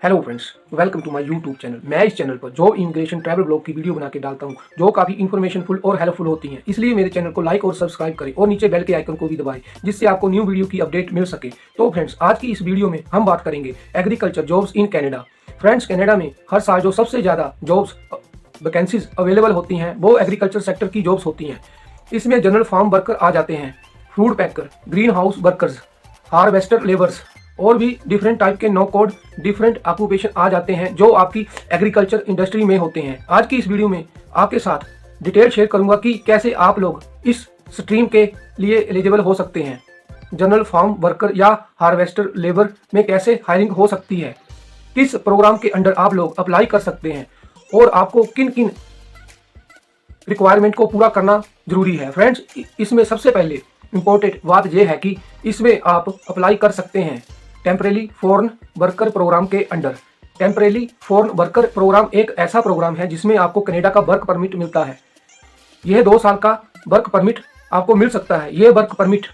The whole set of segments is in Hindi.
Hello friends, welcome to my YouTube channel. मैं इस चैनल पर जॉब इमिग्रेशन ट्रैवल ब्लॉग की वीडियो बना के डालता हूं जो काफ़ी इन्फॉर्मेशनफुल और हेल्पफुल होती हैं। इसलिए मेरे चैनल को लाइक और सब्सक्राइब करें और नीचे बेल के आइकन को भी दबाएं जिससे आपको न्यू वीडियो की अपडेट मिल सके। तो फ्रेंड्स, आज की इस वीडियो में हम बात करेंगे agriculture jobs in Canada. Friends, Canada में हर साल जो सबसे ज़्यादा जॉब्स वैकेंसीज अवेलेबल होती हैं वो एग्रीकल्चर सेक्टर की जॉब्स होती हैं। इसमें जनरल फार्म वर्कर आ जाते हैं, fruit packer, green house workers, harvester labours और भी डिफरेंट टाइप के नो कोड डिफरेंट ऑक्यूपेशन आ जाते हैं जो आपकी एग्रीकल्चर इंडस्ट्री में होते हैं। आज की इस वीडियो में आपके साथ डिटेल शेयर करूंगा कि कैसे आप लोग इस स्ट्रीम के लिए एलिजिबल हो सकते हैं। जनरल फार्म वर्कर या हार्वेस्टर लेबर में कैसे हायरिंग हो सकती है, किस प्रोग्राम के अंडर आप लोग अप्लाई कर सकते हैं और आपको किन किन रिक्वायरमेंट को पूरा करना जरूरी है। फ्रेंड्स, इसमें सबसे पहले इम्पोर्टेंट बात यह है कि इसमें आप अप्लाई कर सकते हैं टेम्परेरी फॉरेन वर्कर प्रोग्राम के under. Temporary foreign worker programme एक ऐसा प्रोग्राम है जिसमें आपको कनाडा का वर्क परमिट मिलता है। यह 2 साल का वर्क परमिट आपको मिल सकता है। यह वर्क परमिट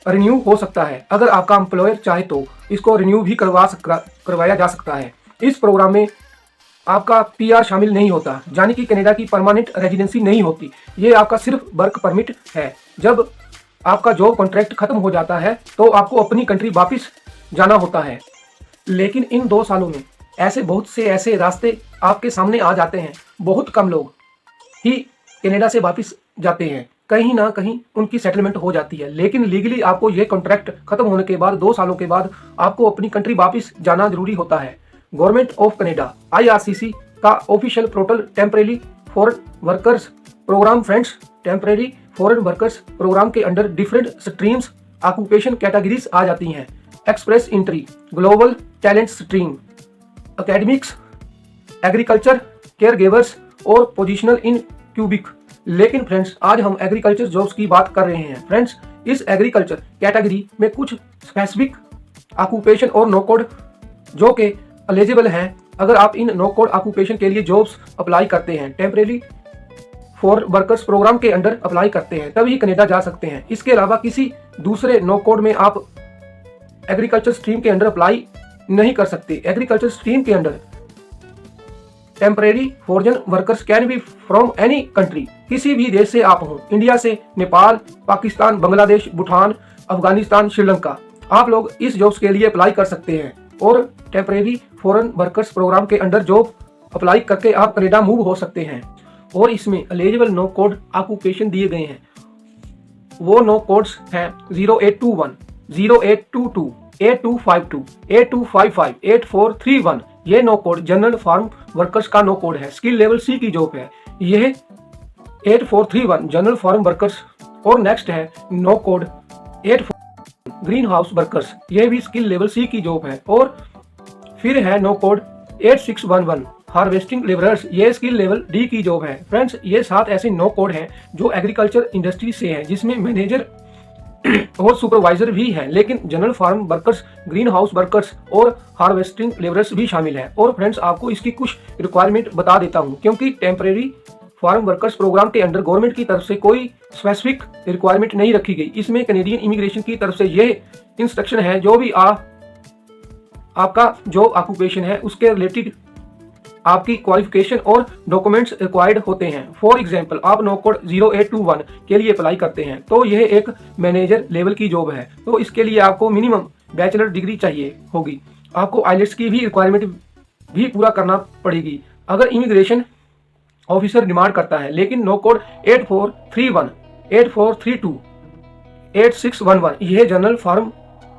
रिन्यू हो सकता है। अगर आपका एम्प्लॉयर चाहे तो इसको रिन्यू भी करवाया जा सकता है। इस प्रोग्राम में आपका PR शामिल नहीं होता, यानी कि कनाडा की परमानेंट रेजिडेंसी नहीं होती। ये आपका सिर्फ वर्क परमिट है। जब आपका जॉब कॉन्ट्रैक्ट खत्म हो जाता है तो आपको अपनी कंट्री वापस जाना होता है। लेकिन इन 2 सालों में बहुत से ऐसे रास्ते आपके सामने आ जाते हैं। बहुत कम लोग ही कनाडा से वापस जाते हैं, कहीं ना कहीं उनकी सेटलमेंट हो जाती है। लेकिन लीगली आपको ये कॉन्ट्रैक्ट खत्म होने के बाद 2 सालों के बाद आपको अपनी कंट्री वापस जाना जरूरी होता है। गवर्नमेंट ऑफ कनाडा IRCC का official portal temporary foreign workers programme. Friends, temporary foreign workers programme के under different streams occupation categories आ जाती हैं। Express entry, global talent stream, academics, agriculture, caregivers और पोजिशनल इन क्यूबिक। लेकिन फ्रेंड्स, आज हम एग्रीकल्चर जॉब्स की बात कर रहे हैं। फ्रेंड्स, इस एग्रीकल्चर कैटेगरी में कुछ स्पेसिफिक ऑक्यूपेशन और नो कोड जो के एलिजिबल हैं। अगर आप इन नो कोड ऑक्यूपेशन के लिए जॉब्स अप्लाई करते हैं, टेम्परेरी फॉर वर्कर्स प्रोग्राम के अंडर अप्लाई करते हैं, तभी कनाडा जा सकते हैं। इसके अलावा किसी दूसरे नो कोड में आप एग्रीकल्चर स्ट्रीम के अंडर अप्लाई नहीं कर सकते। एग्रीकल्चर स्ट्रीम के under temporary foreign workers can be from any country, किसी भी देश से आप हों, इंडिया से, नेपाल, पाकिस्तान, बांग्लादेश, भूटान, अफगानिस्तान, श्रीलंका। आप लोग इस जॉब्स के लिए अप्लाई कर सकते हैं और टेम्परेरी फॉरेन वर्कर्स प्रोग्राम के अंडर जॉब अप्लाई करके आप कनाडा मूव हो सकते हैं। और इसमें एलिजिबल नो कोड ऑक्यूपेशन दिए गए हैं। वो नो कोड्स हैं 0821, 0822, 8252, 8255, 8431। ये NOC code general farm workers का नो कोड है। स्किल लेवल C की जॉब है। यह 8431 जनरल फार्म वर्कर्स। और नेक्स्ट है NOC code 84 green house workers. यह भी स्किल लेवल C की जॉब है। और फिर है नो कोड 8611 हार्वेस्टिंग लेबरर्स। ये स्किल लेवल D की जॉब है। फ्रेंड्स, ये 7 ऐसे नो कोड हैं जो एग्रीकल्चर इंडस्ट्री से हैं, जिसमें मैनेजर और सुपरवाइजर भी हैं। लेकिन general farm workers, green house workers और हार्वेस्टिंग लेबरर्स भी शामिल हैं। और फ्रेंड्स, आपको इसकी कुछ रिक्वायरमेंट बता देता हूं, क्योंकि टेम्परेरी फार्म वर्कर्स प्रोग्राम के अंडर गवर्नमेंट की तरफ से कोई स्पेसिफिक रिक्वायरमेंट नहीं रखी गई। इसमें कैनेडियन इमिग्रेशन की तरफ से ये इंस्ट्रक्शन है, जो भी आपका जो ऑक्यूपेशन है उसके रिलेटेड आपकी क्वालिफिकेशन और डॉक्यूमेंट्स रिक्वायर्ड होते हैं। फॉर एग्जांपल, आप नो कोड 0821 के लिए अप्लाई करते हैं तो यह एक मैनेजर लेवल की जॉब है, तो इसके लिए आपको मिनिमम बैचलर डिग्री चाहिए होगी। आपको IELTS की भी रिक्वायरमेंट भी पूरा करना पड़ेगी अगर इमिग्रेशन ऑफिसर डिमांड करता है। लेकिन नो कोड 8431, 8432, 8611 यह general farm,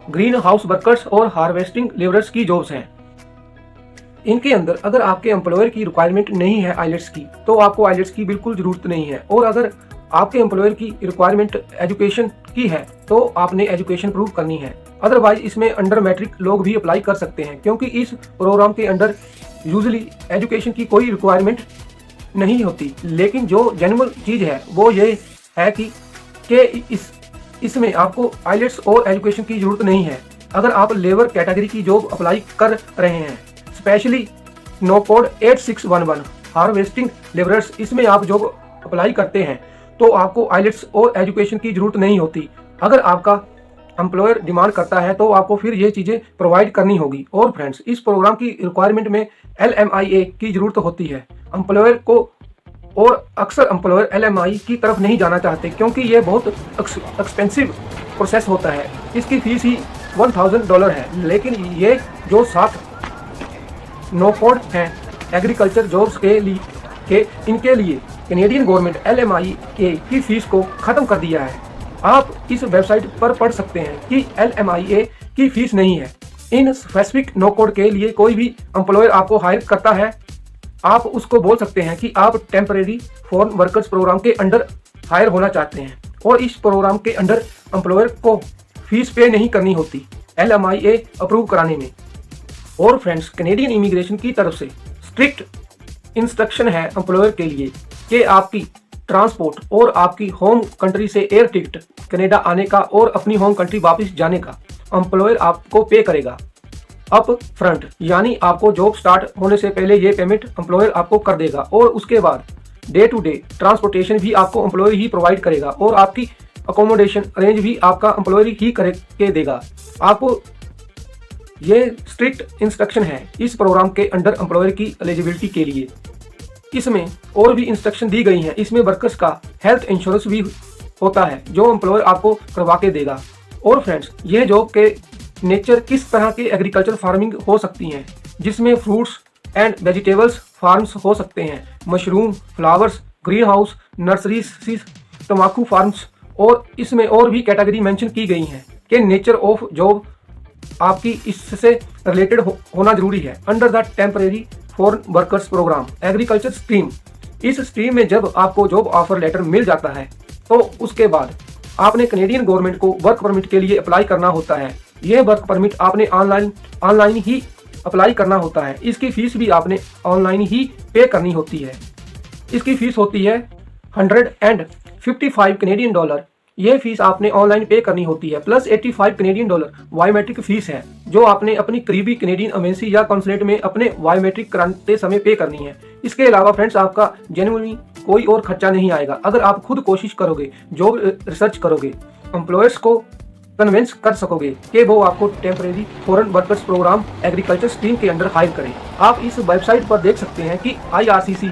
green house workers और हार्वेस्टिंग लेबरर्स की जॉब्स हैं। इनके अंदर अगर आपके एम्प्लॉयर की रिक्वायरमेंट नहीं है IELTS की, तो आपको IELTS की बिल्कुल जरूरत नहीं है। और अगर आपके एम्प्लॉयर की रिक्वायरमेंट एजुकेशन की है तो आपने एजुकेशन प्रूव करनी है। अदरवाइज इसमें अंडर मैट्रिक लोग भी अप्लाई कर सकते हैं, क्योंकि इस प्रोग्राम के अंडर यूजुअली एजुकेशन की कोई रिक्वायरमेंट नहीं होती। लेकिन जो जेन्युइन चीज़ है वो ये है कि इसमें आपको IELTS और एजुकेशन की जरूरत नहीं है। अगर आप लेबर कैटेगरी की जॉब अप्लाई कर रहे हैं, specially NOC code 8611 harvesting labourers, इसमें आप जॉब अप्लाई करते हैं तो आपको IELTS और एजुकेशन की जरूरत नहीं होती। अगर आपका एम्प्लॉयर डिमांड करता है तो आपको फिर ये चीज़ें प्रोवाइड करनी होगी। और फ्रेंड्स, इस प्रोग्राम की रिक्वायरमेंट में LMIA की ज़रूरत होती है एम्प्लॉयर को, और अक्सर एम्प्लॉयर LMI की तरफ नहीं जाना चाहते क्योंकि ये बहुत एक्सपेंसिव प्रोसेस होता है। इसकी फीस ही $1000 है। लेकिन ये जो 7 नो कोड हैं एग्रीकल्चर जॉब्स के लिए इनके लिए कैनेडियन गवर्नमेंट LMIA की फीस को ख़त्म कर दिया है। आप इस वेबसाइट पर पढ़ सकते हैं कि LMIA की फीस नहीं है। इन स्पेसिफिक नो कोड के लिए कोई भी एम्प्लॉयर आपको हायर करता है, आप उसको बोल सकते हैं कि आप टेम्परेरी फॉरेन वर्कर्स प्रोग्राम के अंडर हायर होना चाहते हैं और इस प्रोग्राम के अंडर एम्प्लॉयर को फीस पे नहीं करनी होती LMIA अप्रूव कराने में। और फ्रेंड्स, कैनेडियन इमिग्रेशन की तरफ से स्ट्रिक्ट इंस्ट्रक्शन है एम्प्लॉयर के लिए कि आपकी ट्रांसपोर्ट और आपकी होम कंट्री से एयर टिकट कनाडा आने का और अपनी होम कंट्री वापस जाने का एम्प्लॉयर आपको पे करेगा अप फ्रंट, यानी आपको जॉब स्टार्ट होने से पहले ये पेमेंट एम्प्लॉयर आपको कर देगा और उसके बाद डे टू डे ट्रांसपोर्टेशन भी आपको एम्प्लॉयर ही प्रोवाइड करेगा और आपकी अकोमोडेशन अरेंज भी आपका एम्प्लॉयर ही करके देगा। आपको ये स्ट्रिक्ट इंस्ट्रक्शन है इस प्रोग्राम के अंडर एम्प्लॉयर की एलिजिबिलिटी के लिए। इसमें और भी इंस्ट्रक्शन दी गई हैं। इसमें वर्कर्स का हेल्थ इंश्योरेंस भी होता है जो एम्प्लॉयर आपको करवा के देगा। और फ्रेंड्स, ये जॉब के नेचर किस तरह की एग्रीकल्चर फार्मिंग हो सकती हैं, जिसमें फ्रूट्स एंड वेजिटेबल्स फार्म्स हो सकते हैं, mushroom, flowers, green house, nurseries, तम्बाकू फार्म्स, और इसमें और भी कैटेगरी मेंशन की गई हैं कि नेचर ऑफ जॉब आपकी इससे रिलेटेड होना जरूरी है। Under the temporary foreign workers programme agriculture stream, इस स्ट्रीम में जब आपको जॉब ऑफर लेटर मिल जाता है तो उसके बाद आपने कैनेडियन गवर्नमेंट को वर्क परमिट के लिए अप्लाई करना होता है। यह वर्क परमिट आपने ऑनलाइन ही अप्लाई करना होता है। इसकी फीस भी आपने ऑनलाइन ही पे करनी होती है। इसकी फीस होती है $155 कैनेडियन। यह फीस आपने ऑनलाइन पे करनी होती है, प्लस $85 कैनेडियन बायोमेट्रिक फीस है जो आपने अपनी करीबी कैनेडियन एम्बेसी या कॉन्सुलेट में अपने बायोमेट्रिक कराते समय पे करनी है। इसके अलावा फ्रेंड्स, आपका जेन्युइनली कोई और खर्चा नहीं आएगा अगर आप खुद कोशिश करोगे, जॉब रिसर्च करोगे, एम्प्लॉयर्स को कन्विंस कर सकोगे कि वो आपको temporary foreign workers programme agriculture stream के अंडर हायर करें। आप इस वेबसाइट पर देख सकते हैं कि IRCC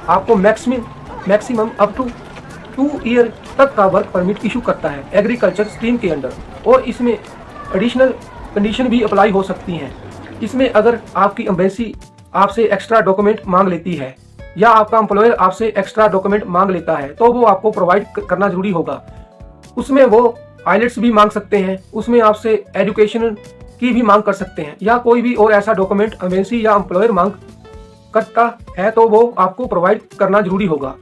आपको मैक्सिमम अप टू 2 ईयर तक का वर्क परमिट इशू करता है एग्रीकल्चर स्ट्रीम के अंडर, और इसमें एडिशनल कंडीशन भी अप्लाई हो सकती हैं। इसमें अगर आपकी एम्बेसी आपसे एक्स्ट्रा डॉक्यूमेंट मांग लेती है या आपका एम्प्लॉयर आपसे एक्स्ट्रा डॉक्यूमेंट मांग लेता है तो वो आपको प्रोवाइड करना जरूरी होगा। उसमें वो आइलेट्स भी मांग सकते हैं, उसमें आपसे एजुकेशन की भी मांग कर सकते हैं, या कोई भी और ऐसा डॉक्यूमेंट एम्बेसी या एम्प्लॉयर मांग करता है तो वो आपको प्रोवाइड करना जरूरी होगा।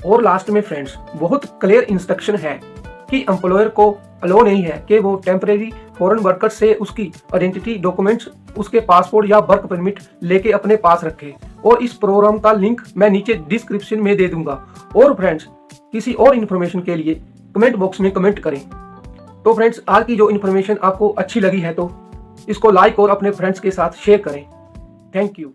और लास्ट में फ्रेंड्स, बहुत क्लियर इंस्ट्रक्शन है कि एम्प्लॉयर को अलो नहीं है कि वो टेम्परेरी फॉरेन वर्कर से उसकी आइडेंटिटी डॉक्यूमेंट्स, उसके पासपोर्ट या वर्क परमिट लेके अपने पास रखे। और इस प्रोग्राम का लिंक मैं नीचे डिस्क्रिप्शन में दे दूंगा। और फ्रेंड्स, किसी और इन्फॉर्मेशन के लिए कमेंट बॉक्स में कमेंट करें। तो फ्रेंड्स, आज की जो इन्फॉर्मेशन आपको अच्छी लगी है तो इसको लाइक और अपने फ्रेंड्स के साथ शेयर करें। Thank you.